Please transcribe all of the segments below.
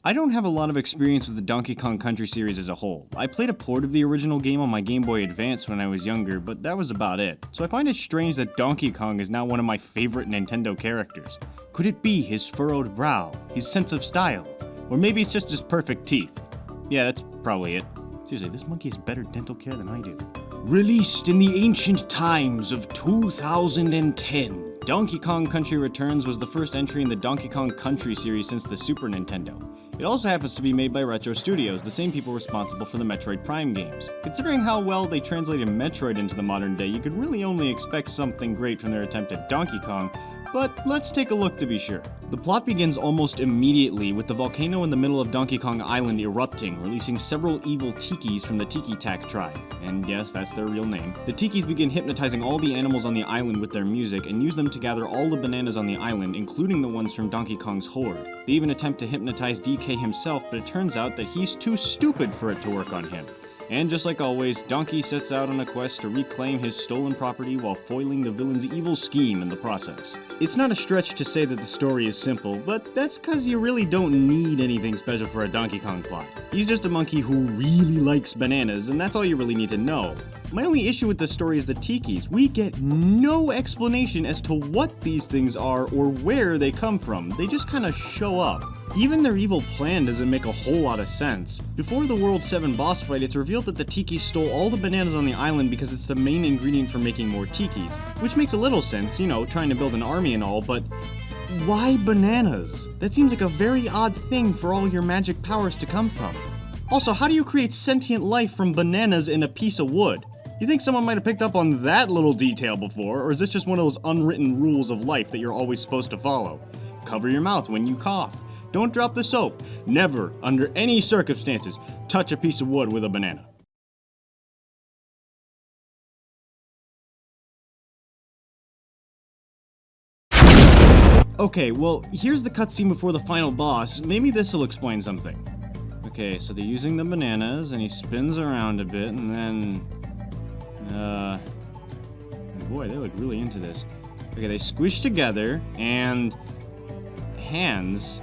I don't have a lot of experience with the Donkey Kong Country series as a whole. I played a port of the original game on my Game Boy Advance when I was younger, but that was about it. So I find it strange that Donkey Kong is now one of my favorite Nintendo characters. Could it be his furrowed brow, his sense of style? Or maybe it's just his perfect teeth. Yeah, that's probably it. Seriously, this monkey has better dental care than I do. Released in the ancient times of 2010, Donkey Kong Country Returns was the first entry in the Donkey Kong Country series since the Super Nintendo. It also happens to be made by Retro Studios, the same people responsible for the Metroid Prime games. Considering how well they translated Metroid into the modern day, you could really only expect something great from their attempt at Donkey Kong, but let's take a look to be sure. The plot begins almost immediately with the volcano in the middle of Donkey Kong Island erupting, releasing several evil tikis from the Tiki Tak tribe. And yes, that's their real name. The tikis begin hypnotizing all the animals on the island with their music and use them to gather all the bananas on the island, including the ones from Donkey Kong's horde. They even attempt to hypnotize DK himself, but it turns out that he's too stupid for it to work on him. And just like always, Donkey sets out on a quest to reclaim his stolen property while foiling the villain's evil scheme in the process. It's not a stretch to say that the story is simple, but that's cause you really don't need anything special for a Donkey Kong plot. He's just a monkey who really likes bananas, and that's all you really need to know. My only issue with the story is the tikis. We get no explanation as to what these things are or where they come from. They just kinda show up. Even their evil plan doesn't make a whole lot of sense. Before the World 7 boss fight, it's revealed that the tikis stole all the bananas on the island because it's the main ingredient for making more tikis. Which makes a little sense, you know, trying to build an army and all, but why bananas? That seems like a very odd thing for all your magic powers to come from. Also, how do you create sentient life from bananas in a piece of wood? You think someone might have picked up on that little detail before, or is this just one of those unwritten rules of life that you're always supposed to follow? Cover your mouth when you cough. Don't drop the soap. Never, under any circumstances, touch a piece of wood with a banana. Okay, well, here's the cutscene before the final boss. Maybe this'll explain something. Okay, so they're using the bananas, and he spins around a bit, and then... boy, they look really into this. Okay, they squish together, and... Hands?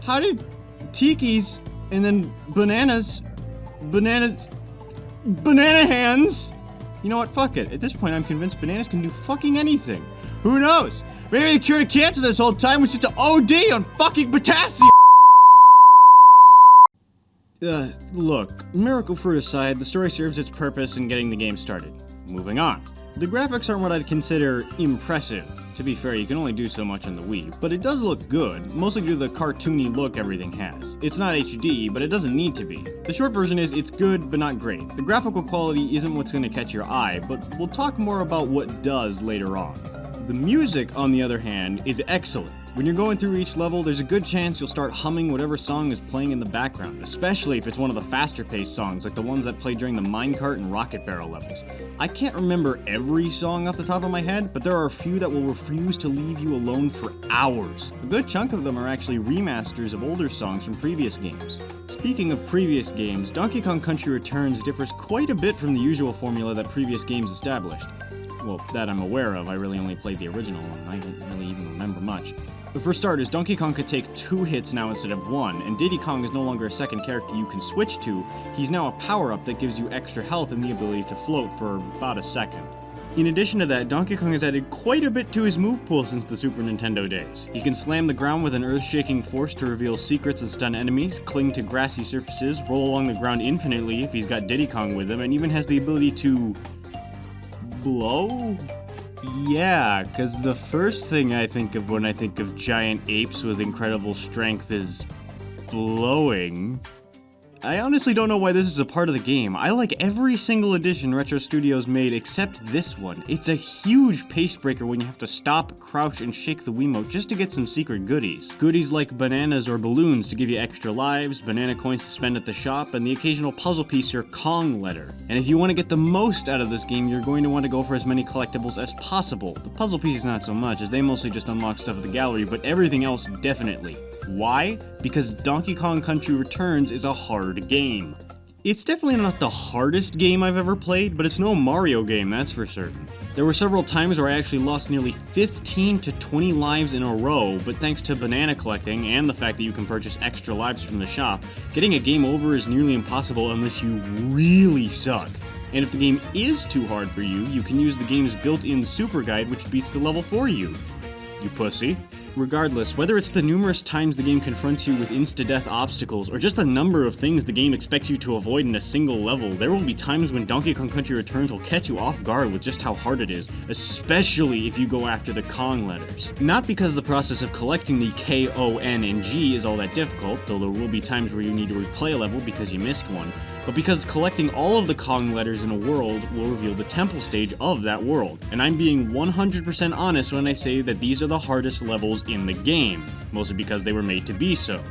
How did tikis and then banana hands? You know what, fuck it. At this point, I'm convinced bananas can do fucking anything. Who knows? Maybe the cure to cancer this whole time was just an OD on fucking potassium. Look, miracle fruit aside, the story serves its purpose in getting the game started. Moving on. The graphics aren't what I'd consider impressive. To be fair, you can only do so much on the Wii, but it does look good, mostly due to the cartoony look everything has. It's not HD, but it doesn't need to be. The short version is it's good, but not great. The graphical quality isn't what's going to catch your eye, but we'll talk more about what does later on. The music, on the other hand, is excellent. When you're going through each level, there's a good chance you'll start humming whatever song is playing in the background, especially if it's one of the faster-paced songs like the ones that play during the minecart and rocket barrel levels. I can't remember every song off the top of my head, but there are a few that will refuse to leave you alone for hours. A good chunk of them are actually remasters of older songs from previous games. Speaking of previous games, Donkey Kong Country Returns differs quite a bit from the usual formula that previous games established. Well, that I'm aware of. I really only played the original one. I don't really even remember much. But for starters, Donkey Kong could take 2 hits now instead of 1, and Diddy Kong is no longer a second character you can switch to. He's now a power-up that gives you extra health and the ability to float for about a second. In addition to that, Donkey Kong has added quite a bit to his move pool since the Super Nintendo days. He can slam the ground with an earth-shaking force to reveal secrets and stun enemies, cling to grassy surfaces, roll along the ground infinitely if he's got Diddy Kong with him, and even has the ability to... blow? Yeah, because the first thing I think of when I think of giant apes with incredible strength is blowing. I honestly don't know why this is a part of the game. I like every single edition Retro Studios made except this one. It's a huge pace breaker when you have to stop, crouch, and shake the Wiimote just to get some secret goodies. Goodies like bananas or balloons to give you extra lives, banana coins to spend at the shop, and the occasional puzzle piece or Kong letter. And if you want to get the most out of this game, you're going to want to go for as many collectibles as possible. The puzzle pieces not so much, as they mostly just unlock stuff at the gallery, but everything else definitely. Why? Because Donkey Kong Country Returns is a hard game. It's definitely not the hardest game I've ever played, but it's no Mario game, that's for certain. There were several times where I actually lost nearly 15 to 20 lives in a row, but thanks to banana collecting and the fact that you can purchase extra lives from the shop, getting a game over is nearly impossible unless you really suck. And if the game is too hard for you, you can use the game's built-in super guide which beats the level for you. You pussy. Regardless, whether it's the numerous times the game confronts you with insta-death obstacles, or just the number of things the game expects you to avoid in a single level, there will be times when Donkey Kong Country Returns will catch you off guard with just how hard it is, especially if you go after the Kong letters. Not because the process of collecting the K, O, N, and G is all that difficult, though there will be times where you need to replay a level because you missed one, but because collecting all of the Kong letters in a world will reveal the temple stage of that world. And I'm being 100% honest when I say that these are the hardest levels in the game, mostly because they were made to be so.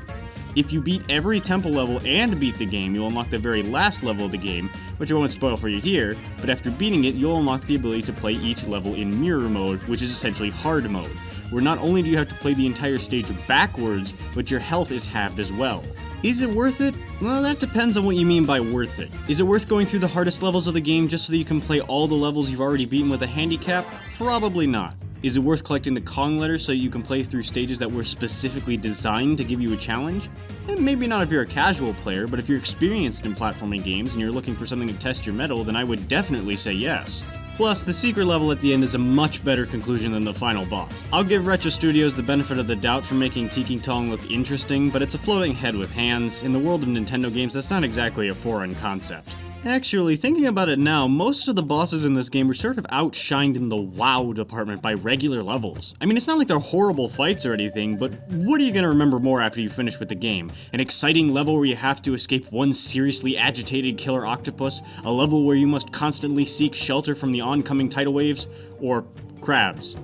If you beat every temple level and beat the game, you'll unlock the very last level of the game, which I won't spoil for you here, but after beating it, you'll unlock the ability to play each level in mirror mode, which is essentially hard mode, where not only do you have to play the entire stage backwards, but your health is halved as well. Is it worth it? Well, that depends on what you mean by worth it. Is it worth going through the hardest levels of the game just so that you can play all the levels you've already beaten with a handicap? Probably not. Is it worth collecting the Kong letters so you can play through stages that were specifically designed to give you a challenge? And maybe not if you're a casual player, but if you're experienced in platforming games and you're looking for something to test your mettle, then I would definitely say yes. Plus, the secret level at the end is a much better conclusion than the final boss. I'll give Retro Studios the benefit of the doubt for making Tiki Tong look interesting, but it's a floating head with hands. In the world of Nintendo games, that's not exactly a foreign concept. Actually, thinking about it now, most of the bosses in this game were sort of outshined in the WoW department by regular levels. I mean, it's not like they're horrible fights or anything, but what are you gonna remember more after you finish with the game? An exciting level where you have to escape one seriously agitated killer octopus? A level where you must constantly seek shelter from the oncoming tidal waves? Or crabs?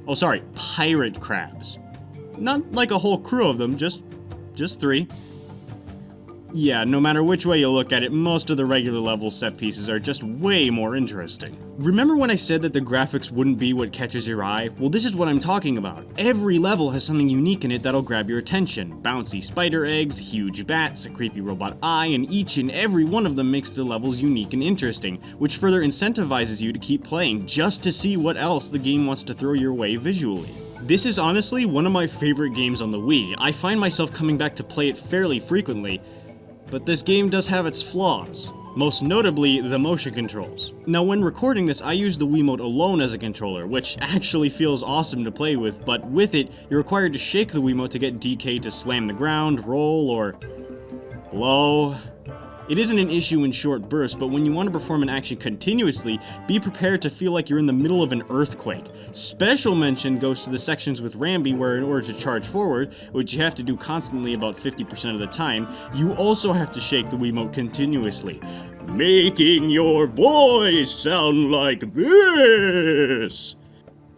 Oh, sorry, pirate crabs. Not like a whole crew of them, just 3. Yeah, no matter which way you look at it, most of the regular level set pieces are just way more interesting. Remember when I said that the graphics wouldn't be what catches your eye? Well, this is what I'm talking about. Every level has something unique in it that'll grab your attention. Bouncy spider eggs, huge bats, a creepy robot eye, and each and every one of them makes the levels unique and interesting, which further incentivizes you to keep playing just to see what else the game wants to throw your way visually. This is honestly one of my favorite games on the Wii. I find myself coming back to play it fairly frequently. But this game does have its flaws, most notably the motion controls. Now when recording this, I use the Wiimote alone as a controller, which actually feels awesome to play with, but with it, you're required to shake the Wiimote to get DK to slam the ground, roll, or blow. It isn't an issue in short bursts, but when you want to perform an action continuously, be prepared to feel like you're in the middle of an earthquake. Special mention goes to the sections with Rambi where in order to charge forward, which you have to do constantly about 50% of the time, you also have to shake the Wiimote continuously, making your voice sound like this.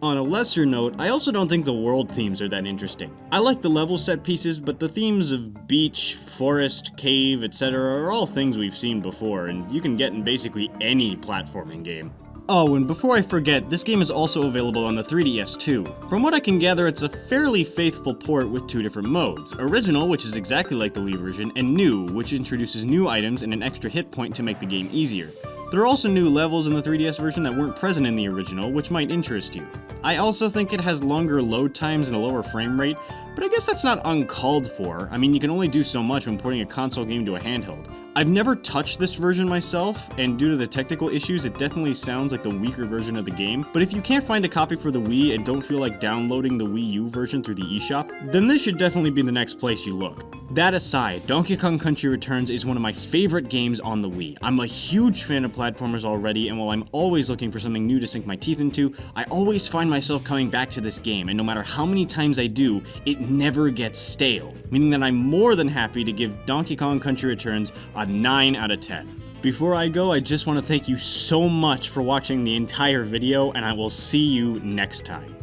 On a lesser note, I also don't think the world themes are that interesting. I like the level set pieces, but the themes of beach, forest, cave, etc. are all things we've seen before, and you can get in basically any platforming game. Oh, and before I forget, this game is also available on the 3DS too. From what I can gather, it's a fairly faithful port with 2 different modes. Original, which is exactly like the Wii version, and New, which introduces new items and an extra hit point to make the game easier. There are also new levels in the 3DS version that weren't present in the original, which might interest you. I also think it has longer load times and a lower frame rate, but I guess that's not uncalled for. I mean, you can only do so much when porting a console game to a handheld. I've never touched this version myself, and due to the technical issues, it definitely sounds like the weaker version of the game. But if you can't find a copy for the Wii and don't feel like downloading the Wii U version through the eShop, then this should definitely be the next place you look. That aside, Donkey Kong Country Returns is one of my favorite games on the Wii. I'm a huge fan of platformers already, and while I'm always looking for something new to sink my teeth into, I always find myself coming back to this game, and no matter how many times I do, it never gets stale, meaning that I'm more than happy to give Donkey Kong Country Returns a 9 out of 10. Before I go, I just want to thank you so much for watching the entire video, and I will see you next time.